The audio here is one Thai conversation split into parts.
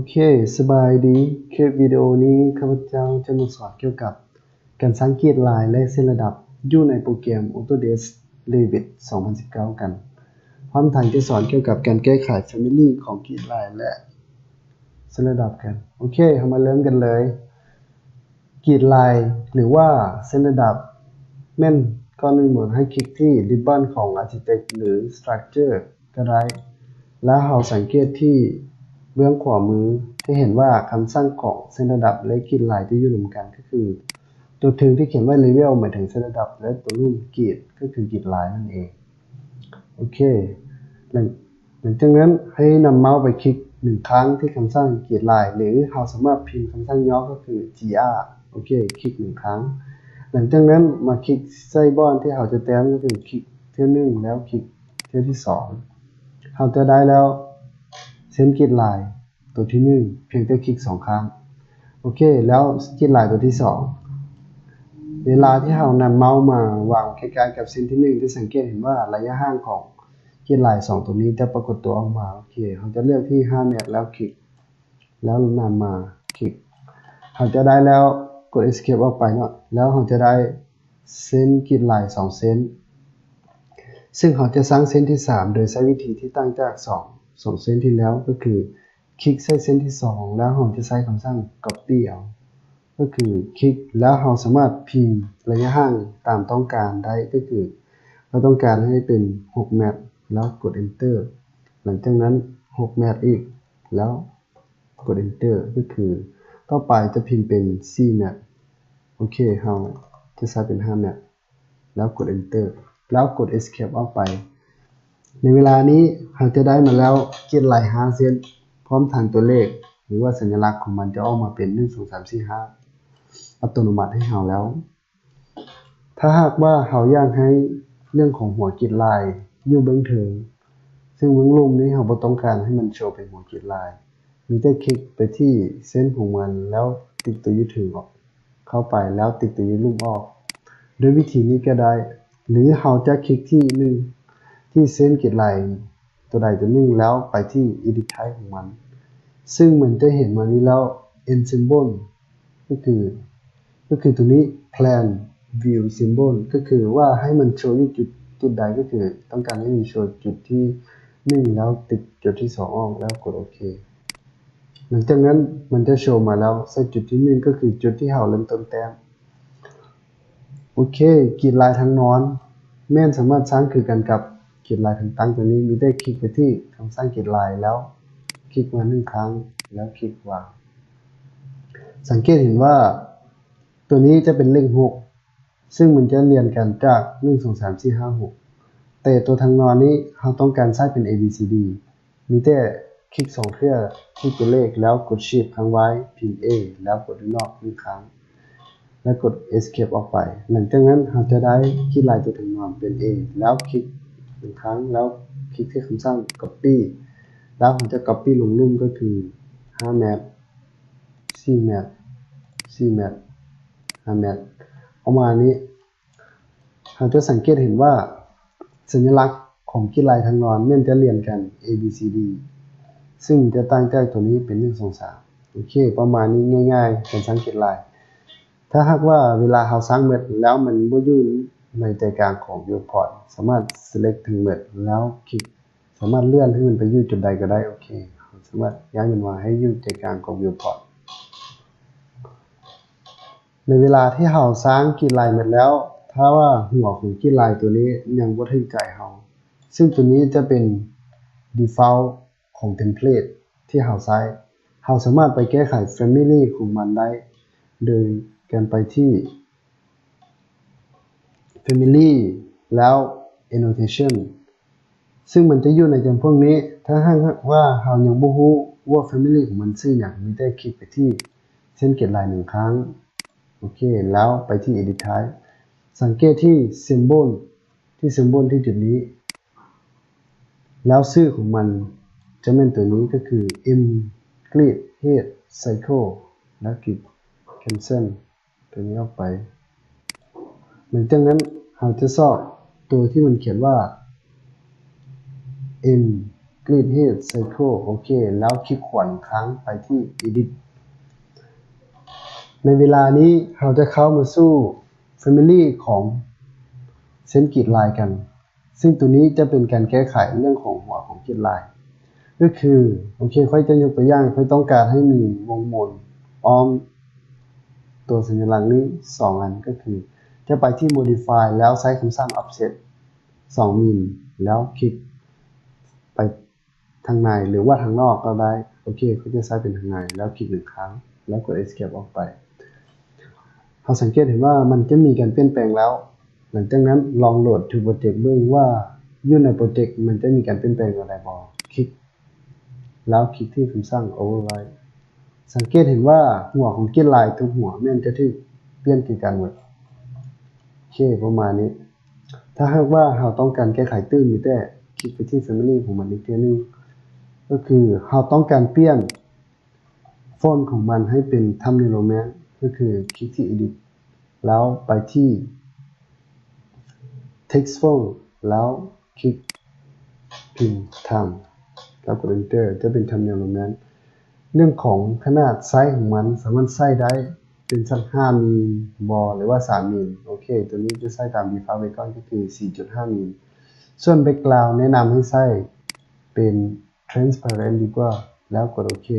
เคสบายดีคลิปวิดีโอนี้ข้าพเจ้าจะมาสอนเกี่ยวกับการสังเกตลายและเส้นระดับอยู่ในโปรแกรม Autodesk Revit 2019 กันพร้อมทั้งจะสอนเกี่ยวกับการแก้ไข Family ของกรีดลายและเส้นระดับกันโอเคเรามาเริ่มกันเลยกรีดลายหรือว่าเส้นระดับแม่นก่อนอื่นเหมือนให้คลิกที่ริบบอนของ Architect หรือ Structure ก็ได้แล้วเราสังเกตที่เบื้องขวามือจะเห็นว่าคำสั่งของเส้นระดับและกรีดลายที่อยู่รวมกันก็คือตัวถึงที่เขียนว่า level หมายถึงเส้นระดับและตัวรูปกรีดก็คือกรีดลายนั่นเองโอเคหลังจากนั้นให้นำเมาส์ไปคลิก1ครั้งที่คำสั่งกรีดลายหรือเราสามารถพิมพ์คำสั่งย่อก็คือ gr โอเคคลิก1ครั้งหลังจากนั้นมาคลิกใส่บอนที่เราจะแต้มก็คือคลิกเที่ยว1แล้วคลิกเที่ยวที่2เราจะได้แล้วเส้นกรีดลายตัวที่1เพียงแต่คลิก2ครั้งโอเคแล้วกรีดลายตัวที่2เวลาที่เรานำเมาส์มาวางใกล้ๆกับเส้นที่1จะสังเกตเห็นว่าระยะห่างของกรีดลาย2ตัวนี้จะปรากฏตัวออกมาโอเคเราจะเลือกที่5เมตรแล้วคลิกแล้วนำมาคลิกเราจะได้แล้วกด escape ออกไปเนาะแล้วเราจะได้เส้นกรีดลาย2เส้นซึ่งเราจะสร้างเส้นที่3โดยใช้วิธีที่ต่างจาก2เส้นที่แล้วก็คือคลิกใส่เส้นที่2แล้วเราจะใช้คำสั่ง copy เอาก็คือคลิกแล้วเราสามารถพิมพ์ระยะห่างตามต้องการได้ก็คือเราต้องการให้เป็น6เมตรแล้วกด enter หลังจากนั้น6เมตรอีกแล้วกด enter ก็คือต่อไปจะพิมพ์เป็น4เมตรโอเคเราจะใช้เป็น5เมตรแล้วกด enter แล้วกด escape ออกไปในเวลานี้เราจะได้มาแล้วกรีดลาย5เส้นพร้อมทั้งตัวเลขหรือว่าสัญลักษณ์ของมันจะออกมาเป็น1 2 3 4 5อัตโนมัติให้เราแล้วถ้าหากว่าเราอยากให้เรื่องของหัวกรีดลายอยู่เบื้องถึงซึ่งเบื้องลุ่มนี้เราบ่ต้องการให้มันโชว์เป็นหัวกรีดลายมีแต่คลิกไปที่เส้นของมันแล้วติ๊กตัวยึดถือออกเข้าไปแล้วติ๊กตัวยึดรูปออกโดยวิธีนี้ก็ได้หรือเราจะคลิกที่ที่เส้นกรีดลายตัวใดตัวหนึ่งแล้วไปที่ edit type ของมันซึ่งมันจะเห็นมานี้แล้ว end symbol ก็คือตัวนี้ plan view symbol ก็คือว่าให้มันโชว์อยู่จุดใดก็คือต้องการให้มันโชว์จุดที่1แล้วติดจุดที่2ออกแล้วกดโอเคหลังจากนั้นมันจะโชว์มาแล้วใส่จุดที่1ก็คือจุดที่เราเริ่มต้นแต้มโอเคกรีดลายทางนอนแม่นสามารถสร้างคือกันกับกรีดลายทางตั้งตัวนี้มีได้คลิกไปที่คำสร้างกรีดลายแล้วคลิกมา1ครั้งแล้วคลิกวางสังเกตเห็นว่าตัวนี้จะเป็นเลข6ซึ่งมันจะเรียนกันจาก1 2 3 4 5 6แต่ตัวทางนอนนี้เราต้องการใช้เป็น ABCD มีแต่คลิก2เทื่อที่ตัวเลขแล้วกด Shift ค้างไว้พิมพ์ A แล้วกดนอก1ครั้งแล้วกด escape ออกไปหลังจากนั้นเราจะได้กรีดลายตัวทางนอนเป็น A แล้วคลิก1ครั้งแล้วคลิกที่คำสั่ง copy แล้วผมจะ copy ลงรูปก็คือ5เมตร4เมตร4เมตร5เมตรประมาณนี้เราจะสังเกตเห็นว่าสัญลักษณ์ของกรีดลายทางนอนมันจะเรียนกัน ABCD ซึ่งจะตั้งใจตัวนี้เป็น1 2 3โอเคประมาณนี้ง่ายๆการสังเกตลายถ้าหากว่าเวลาเราสร้างเม็ดแล้วมันบ่อยู่ในใจกลางของ viewport สามารถ select ถึงเม็ดแล้วคลิกสามารถเลื่อนให้มันไปอยู่จุดใดก็ได้โอเคสามารถย้ายมันมาให้อยู่ใจกลางของ viewport ในเวลาที่เราสร้างกรีดลายเม็ดแล้วถ้าว่าหัวของกรีดลายตัวนี้ยังบ่ถึงใจเราซึ่งตัวนี้จะเป็น default ของ template ที่เราใช้เราสามารถไปแก้ไข family ของมันได้โดยการไปที่ family แล้ว annotation ซึ่งมันจะอยู่ในจำพวกนี้ถ้าหากว่าเรายังบ่รู้ว่า family ของมันชื่อหยังมีแต่คลิกไปที่เส้นกรีดลาย1ครั้งโอเคแล้วไปที่ edit type สังเกตที่ symbol ที่จุดนี้แล้วชื่อของมันจะเป็นตัวนี้ก็คือ m grid head cycle แล้วคลิก cancel ตัวนี้ออกไปหลังจากนั้นเราจะสอบตัวที่มันเขียนว่า m Grid Head Circle โอเคแล้วคลิกขวา1ครั้งไปที่ Edit ในเวลานี้เราจะเข้ามาสู่ Family ของเส้นกรีดลายกันซึ่งตัวนี้จะเป็นการแก้ไขเรื่องของหัวของกรีดลายก็คือโอเคค่อยจะยกตัวอย่างค่อยต้องการให้มีวงมนอ้อมตัวสัญลักษณ์นี้2อันก็คือจะไปที่ Modify แล้วใช้คำสั่ง Offset 2 มิลแล้วคลิกไปทางในหรือว่าทางนอกก็ได้โอเคเขาจะใช้เป็นทางในแล้วคลิก1ครั้งแล้วกด Escape ออกไปเราสังเกตเห็นว่ามันจะมีการเปลี่ยนแปลงแล้วหลังจากนั้นลองโหลด to project เบิ่งว่าอยู่ในโปรเจกต์มันจะมีการเปลี่ยนแปลงอะไรบ่คลิกแล้วคลิกที่คำสั่ง Override สังเกตเห็นว่าหัวของกรีดลายทุกหัวมันจะถูกเปลี่ยนคือกันหมดโอเคประมาณนี้ถ้าหากว่าเราต้องการแก้ไขตื้นมีแต่คลิกไปที่ Family ของมันอีกทีนึงก็คือเราต้องการเปลี่ยนฟอนต์ของมันให้เป็น Thumbnail Roman ก็คือคลิกที่ Edit แล้วไปที่ Text Font แล้วคลิกพิมพ์ Thumb แล้วกด Enter จะเป็น Thumbnail Roman เรื่องของขนาดไซส์ของมันสามารถใส่ได้เป็นสัก5มิลหรือว่า3มิลโอเคตัวนี้จะใส่ตาม default ไว้ก่อนก็คือ 4.5 มิลส่วน background แนะนำให้ใส่เป็น transparent ดีกว่าแล้วกดโอเค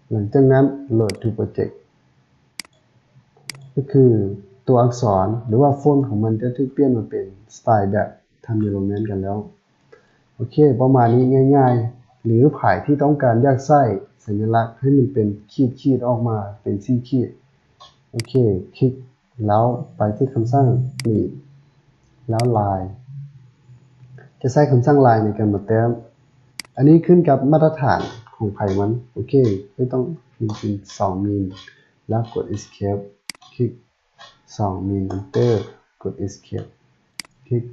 หลังจากนั้นโหลด to project ก็คือตัวอักษรหรือว่าฟอนต์ของมันจะถูกเปลี่ยนมาเป็นสไตล์แบบทำ development กันแล้วโอเคประมาณนี้ง่ายๆหรือผายที่ต้องการอยากใส่สัญลักษณ์ให้มันเป็นขีดออกมาเป็น4ขีดโอเคคลิกแล้วไปที่คำสั่งกรีดแล้วลายจะใช้คำสั่งลายในการมาแต้มอันนี้ขึ้นกับมาตรฐานของไผ่มันโอเคไม่ต้องพิมพ์เป็น2มิลแล้วกด escape คลิก2มิล enter กด escape คลิก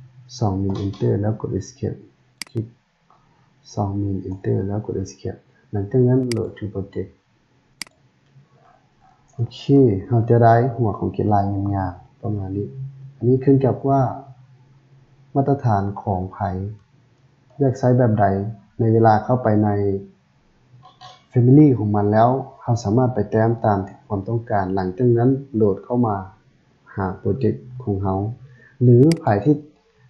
2มิล enter แล้วกด escape คลิก2มิล enter แล้วกด escape หลังจากนั้นโหลด to project โอเคเราจะได้หัวของกรีดลายงามๆประมาณนี้อันนี้ขึ้นกับว่ามาตรฐานของไผ่อยากใช้แบบใดในเวลาเข้าไปใน Family ของมันแล้วเราสามารถไปแต้มตามความต้องการหลังจากนั้นโหลดเข้ามาหาโปรเจกต์ของเราหรือไผ่ที่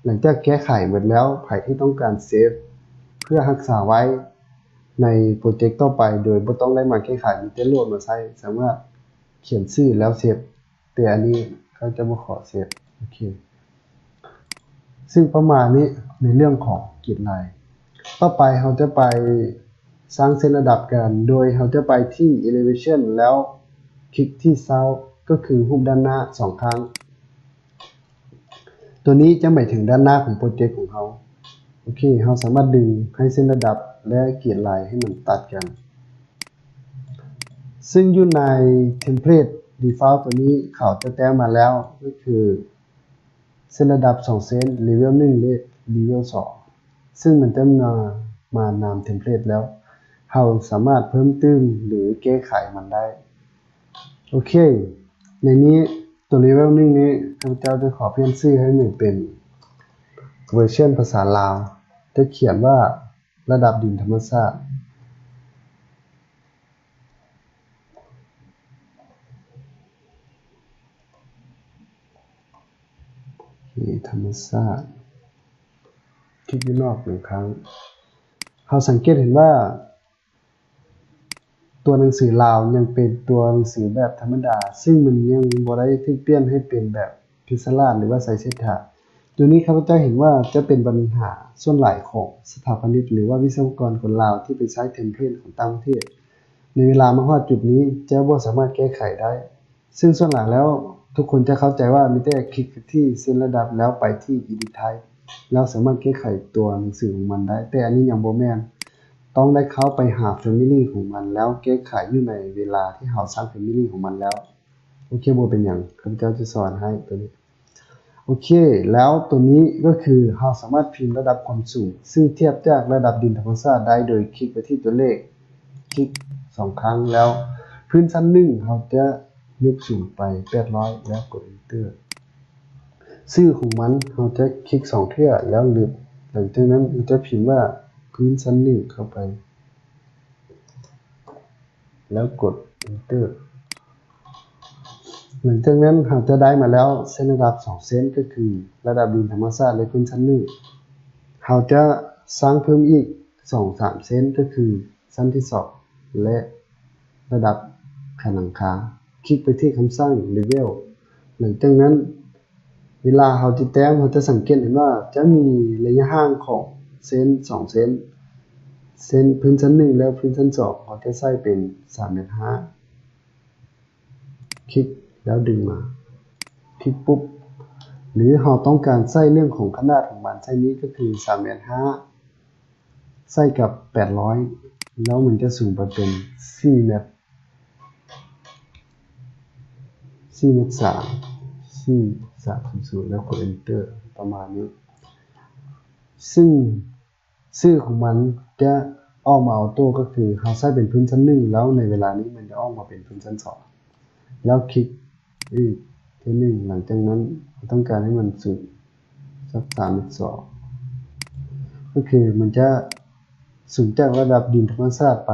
หลังจากแก้ไขหมดแล้วไผ่ที่ต้องการเซฟเพื่อรักษาไว้ในโปรเจกต์ต่อไปโดยไม่ต้องได้มาแก้ไขมีแต่โหลดมาใช้สามารถเขียนชื่อแล้วเซฟแต่อันนี้เขาจะมาขอเซฟโอเคซึ่งประมาณนี้ในเรื่องของกรีดลายต่อไปเราจะไปสร้างเส้นระดับกันโดยเราจะไปที่ elevation แล้วคลิกที่ south ก็คือรูปด้านหน้า2ครั้งตัวนี้จะหมายถึงด้านหน้าของโปรเจกต์ของเราโอเคเราสามารถดึงให้เส้นระดับและกรีดลายให้มันตัดกันซึ่งอยู่ในเทมเพลต default ตัวนี้เขาจะแต้มมาแล้วก็คือเส้นระดับ2เส้น level 1และ level 2ซึ่งมันจะมานำเทมเพลตแล้วเราสามารถเพิ่มเติมหรือแก้ไขมันได้โอเคในนี้ตัว level 1นี้ข้าพเจ้าจะขอเปลี่ยนชื่อให้มันเป็นเวอร์ชันภาษาลาวจะเขียนว่าระดับดินธรรมชาติธรรมชาติคลิกนอก1ครั้งเราสังเกตเห็นว่าตัวหนังสือลาวยังเป็นตัวหนังสือแบบธรรมดาซึ่งมันยังบ่ได้ถูกเปลี่ยนให้เป็นแบบพิกเซลาร์หรือว่าไซเซธาตัวนี้ข้าพเจ้าเห็นว่าจะเป็นปัญหาส่วนหลายของสถาปนิกหรือว่าวิศวกรคนลาวที่ไปใช้เทมเพลตของต่างประเทศในเวลามาฮอดจุดนี้จะบ่สามารถแก้ไขได้ซึ่งส่วนหลังแล้วทุกคนจะเข้าใจว่ามีแต่คลิกที่เส้นระดับแล้วไปที่ Edit Type แล้วสามารถแก้ไขตัวหนังสือของมันได้แต่อันนี้ยังบ่แม่นต้องได้เข้าไปหา Family ของมันแล้วแก้ไขอยู่ในเวลาที่เราสร้าง Family ของมันแล้วโอเคบ่เป็นหยังข้าพเจ้าจะสอนให้ตัวนี้โอเคแล้วตัวนี้ก็คือเราสามารถพิมพ์ระดับความสูงซึ่งเทียบจากระดับดินธรรมชาติได้โดยคลิกไปที่ตัวเลขคลิก2ครั้งแล้วพื้นชั้น1เราจะยกสูงไป800แล้วกด Enter ชื่อของมันเราจะคลิก2เทื่อแล้วหลังจากนั้นเราจะพิมพ์ว่า พื้นชั้นหนึ่งเข้าไปแล้วกด enter หลังจากนั้นเราจะได้มาแล้วเส้นระดับ2เส้นก็คือระดับดินธรรมชาติและพื้นชั้นหนึ่งเราจะสร้างเพิ่มอีก 2-3 เส้นก็คือชั้นที่2และระดับผนังคาคลิกไปที่คำสั่ง level หลังจากนั้นเวลาเราจะแต้มเราจะสังเกตเห็นว่าจะมีระยะห่างของเส้น2เส้นพื้นชั้น1แล้วพื้นชั้น2เราจะใส่เป็น 3.5 เมตรคลิกแล้วดึงมาคลิกปุ๊บหรือเราต้องการใส่เรื่องของขนาดของมันใส่นี้ก็คือ 3.5 เมตรใส่กับ800แล้วมันจะสูงไปเป็น4 เมตร4.3 แล้วกด enter ประมาณนี้ซึ่งชื่อของมันจะออกมาออโต้ก็คือเราใส่เป็นพื้นชั้น1แล้วในเวลานี้มันจะออกมาเป็นพื้นชั้น2แล้วคลิกอีกทีนึงหลังจากนั้นต้องการให้มันสูงสัก 3.2 ก็คือมันจะสูงจากระดับดินธรรมชาติไป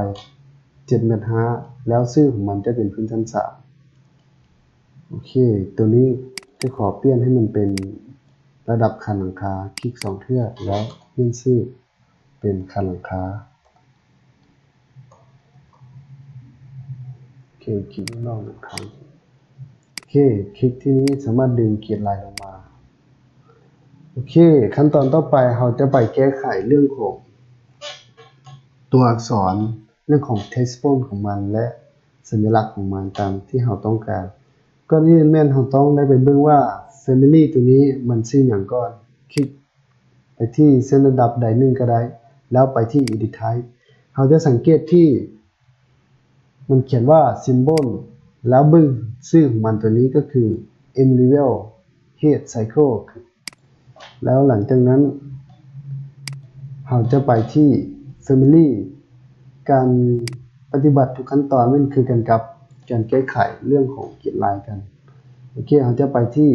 7.5 เมตรแล้วชื่อของมันจะเป็นพื้นชั้น3โอเคตัวนี้จะขอเปลี่ยนให้มันเป็นระดับคันหลังคาคลิก2เทื่อแล้วเปลี่ยนชื่อเป็นคันหลังคาโอเคคลิกลอง1ครั้งโอเคคลิกที่นี้สามารถดึงเกียร์ลายลงมาโอเคขั้นตอนต่อไปเราจะไปแก้ไขเรื่องของตัวอักษรเรื่องของ text font ของมันและสัญลักษณ์ของมันตามที่เราต้องการก่อนอื่นแม่นเราต้องได้ไปเบิ่งว่า family ตัวนี้มันชื่อหยังก่อนคลิกไปที่เส้นระดับใดหนึ่งก็ได้แล้วไปที่ edit type เราจะสังเกตที่มันเขียนว่า symbol แล้วเบิ่งชื่อของมันตัวนี้ก็คือ m level head cycle แล้วหลังจากนั้นเราจะไปที่ family การปฏิบัติทุกขั้นตอนมันคือกันกับการแก้ไขเรื่องของเกียรติลายกันโอเคเราจะไปที่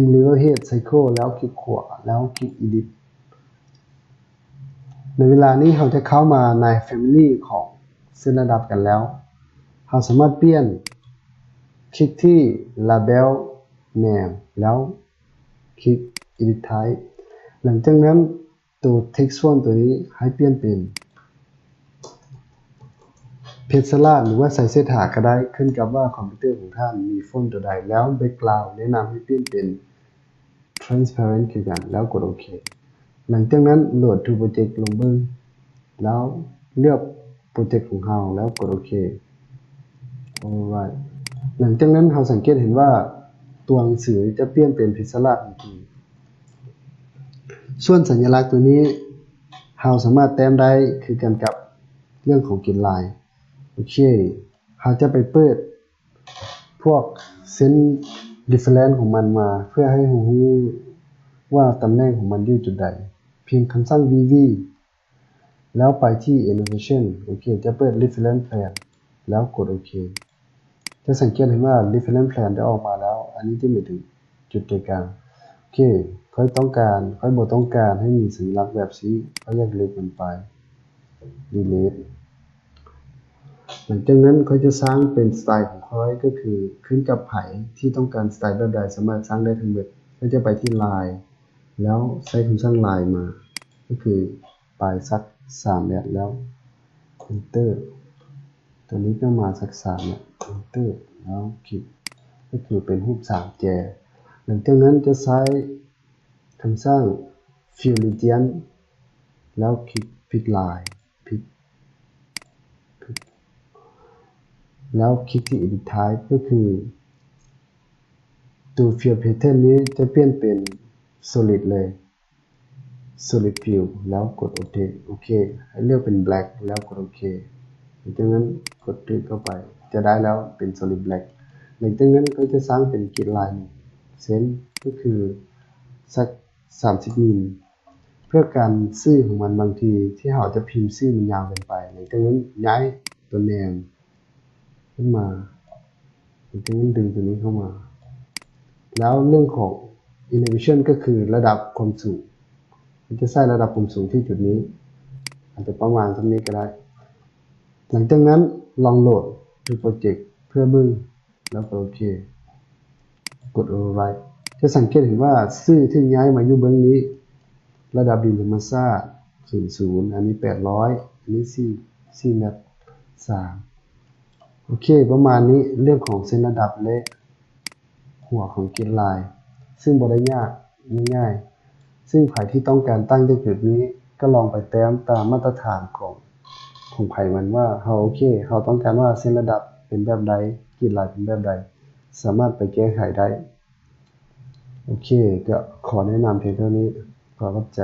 m level head cycle แล้วคลิกขวาแล้วคลิก edit ในเวลานี้เราจะเข้ามาใน family ของเส้นระดับกันแล้วเราสามารถเปลี่ยนคลิกที่ label name แล้วคลิก edit type หลังจากนั้นตัว text font ตัวนี้ให้เปลี่ยนเป็นเพชรสลาดหรือว่าใส่เสื้อถาก็ได้ขึ้นกับว่าคอมพิวเตอร์ของท่านมีฟอนต์ตัวใดแล้ว background แนะนำให้เปลี่ยนเป็น transparent คือกันแล้วกดโอเคหลังจากนั้นโหลด to project ลงเบิ่งแล้วเลือกโปรเจกต์ของเราแล้วกดโอเค alright หลังจากนั้นเราสังเกตเห็นว่าตัวหนังสือจะเปลี่ยนเป็นเพชรสลาดทันทีส่วนสัญลักษณ์ตัวนี้เราสามารถแต้มได้คือกันกับเรื่องของกลิ่นลายโอเคเราจะไปเปิดพวกเส้น reference ของมันมาเพื่อให้รู้ว่าตำแหน่งของมันอยู่จุดใดเพียงคำสั่ง vv แล้วไปที่ annotation โอเคจะเปิด reference plan แล้วกดโอเคจะสังเกตเห็นว่า reference plan ได้ออกมาแล้วอันนี้จะหมายถึงจุดใจกลางโอเคค่อยต้องการค่อยบ่ต้องการให้มีสัญลักษณ์แบบนี้ก็อยากเลือกมันไป delete หลังจากนั้นเขาจะสร้างเป็นสไตล์ของเขาก็คือขึ้นกับไผที่ต้องการสไตล์แบบใดสามารถสร้างได้ทั้งหมดก็จะไปที่ลายแล้วใช้คำสั่งลายมาก็คือปลายสัก3แบบแล้ว enter ตัวนี้ก็มาสัก3เนี่ย enter แล้วคลิกก็คือเป็นรูป3แจหลังจากนั้นจะใช้คำสั่ง fill region แล้วคลิกพลิกลายแล้วคลิกที่ edit type ก็คือตัว fill pattern นี้จะเปลี่ยนเป็น solid เลย solid fill แล้วกดโอเคให้เลือกเป็น black แล้วกดโอเคหลังจากนั้นกดคลิกเข้าไปจะได้แล้วเป็น solid black หลังจากนั้นก็จะสร้างเป็นกริดลายเส้นก็คือสัก30 มิลเพื่อการชื่อของมันบางทีที่เราจะพิมพ์ชื่อมันยาวเกินไปหลังจากนั้นย้ายตัว name ขึ้นมาหลังจากนั้นดึงตัวนี้เข้ามาแล้วเรื่องของ elevation ก็คือระดับความสูงมันจะใส่ระดับความสูงที่จุดนี้ อาจจะประมาณสักนี้ก็ได้หลังจากนั้นลองโหลดดูโปรเจกต์เพื่อบึ้งแล้วก็โอเคกด override จะสังเกตเห็นว่าชื่อที่ย้ายมาอยู่เบื้องนี้ระดับดินธรรมชาติ00อันนี้800อันนี้4 เมตร 3โอเคประมาณนี้เรื่องของเส้นระดับและหัวของเกณฑ์ลายซึ่งบ่ได้ยากง่ายๆซึ่งใครที่ต้องการตั้งได้แบบนี้ก็ลองไปแต้มตามมาตรฐานของไผมันว่าเราโอเคเราต้องการว่าเส้นระดับเป็นแบบใดเกณฑ์ลายเป็นแบบใดสามารถไปแก้ไขได้โอเคก็ขอแนะนำเพียงเท่านี้ขอรับใจ